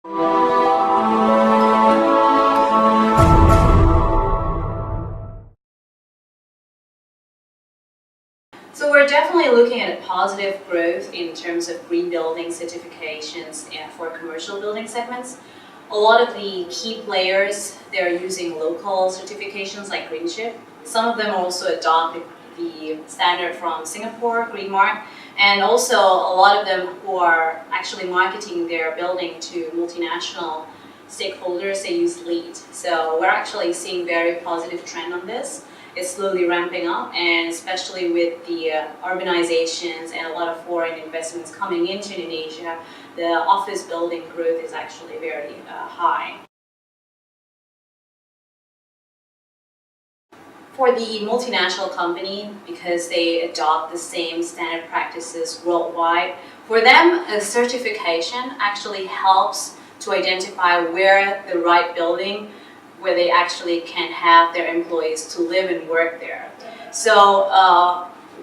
So we're definitely looking at a positive growth in terms of green building certifications for commercial building segments. A lot of the key players, they're using local certifications like Green Chip. Some of them also adopt the standard from Singapore, Green Mark, and also a lot of them who are actually marketing their building to multinational stakeholders, they use LEED. So we're actually seeing very positive trend on this. It's slowly ramping up, and especially with the urbanizations and a lot of foreign investments coming into Indonesia, the office building growth is actually very high. For the multinational company, because they adopt the same standard practices worldwide, for them a certification actually helps to identify where the right building where they actually can have their employees to live and work there. So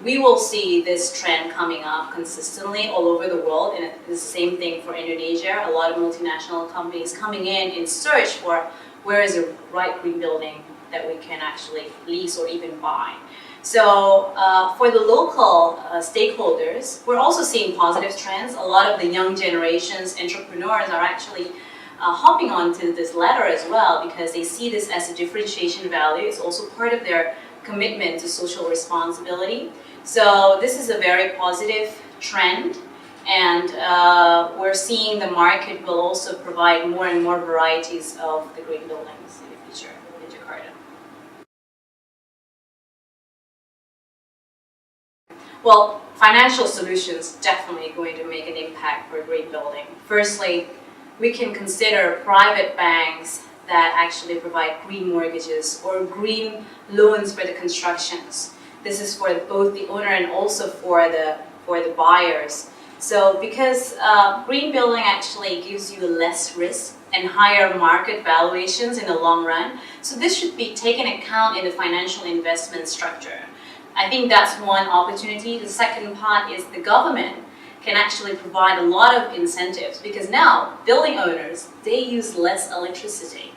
we will see this trend coming up consistently all over the world, and it's the same thing for Indonesia. A lot of multinational companies coming in search for where is the right green building that we can actually lease or even buy. So for the local stakeholders, we're also seeing positive trends. A lot of the young generations, entrepreneurs are actually hopping onto this ladder as well because they see this as a differentiation value. It's also part of their commitment to social responsibility. So this is a very positive trend, and we're seeing the market will also provide more and more varieties of the green buildings in the future in Jakarta. Well, financial solutions definitely going to make an impact for green building. Firstly, we can consider private banks that actually provide green mortgages or green loans for the constructions. This is for both the owner and also for the buyers. So because green building actually gives you less risk and higher market valuations in the long run, so this should be taken account in the financial investment structure. I think that's one opportunity. The second part is the government can actually provide a lot of incentives, because now building owners, they use less electricity,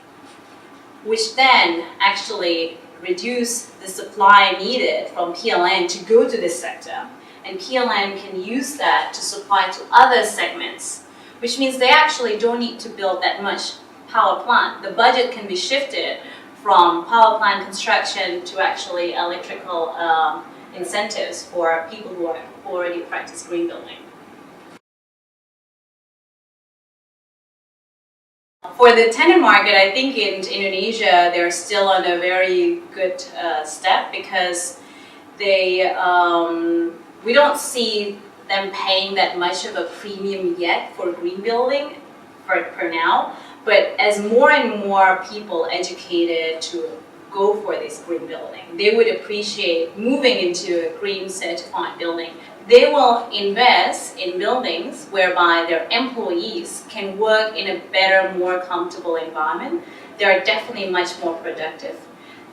which then actually reduce the supply needed from PLN to go to this sector. And PLN can use that to supply to other segments, which means they actually don't need to build that much power plant. The budget can be shifted from power plant construction to actually electrical incentives for people who already practice green building. For the tenant market, I think in Indonesia they're still on a very good step, because they we don't see them paying that much of a premium yet for green building for now. But as more and more people educated to go for this green building, they would appreciate moving into a green certified building. They will invest in buildings whereby their employees can work in a better, more comfortable environment. They're definitely much more productive.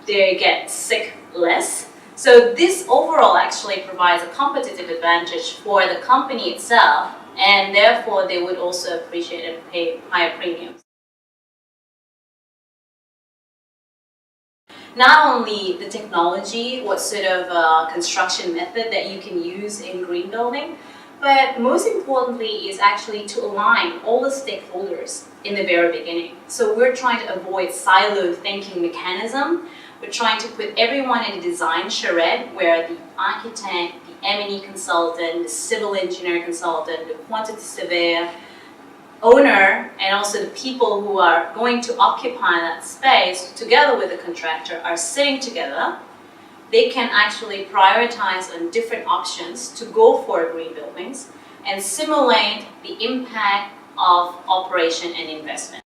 They get sick less. So this overall actually provides a competitive advantage for the company itself, and therefore they would also appreciate and pay higher premiums. Not only the technology, what sort of construction method that you can use in green building, but most importantly is actually to align all the stakeholders in the very beginning. So we're trying to avoid silo thinking mechanism. We're trying to put everyone in a design charrette where the architect, the M&E consultant, the civil engineer consultant, the quantity surveyor, owner, and also the people who are going to occupy that space together with the contractor are sitting together. They can actually prioritize on different options to go for green buildings and simulate the impact of operation and investment.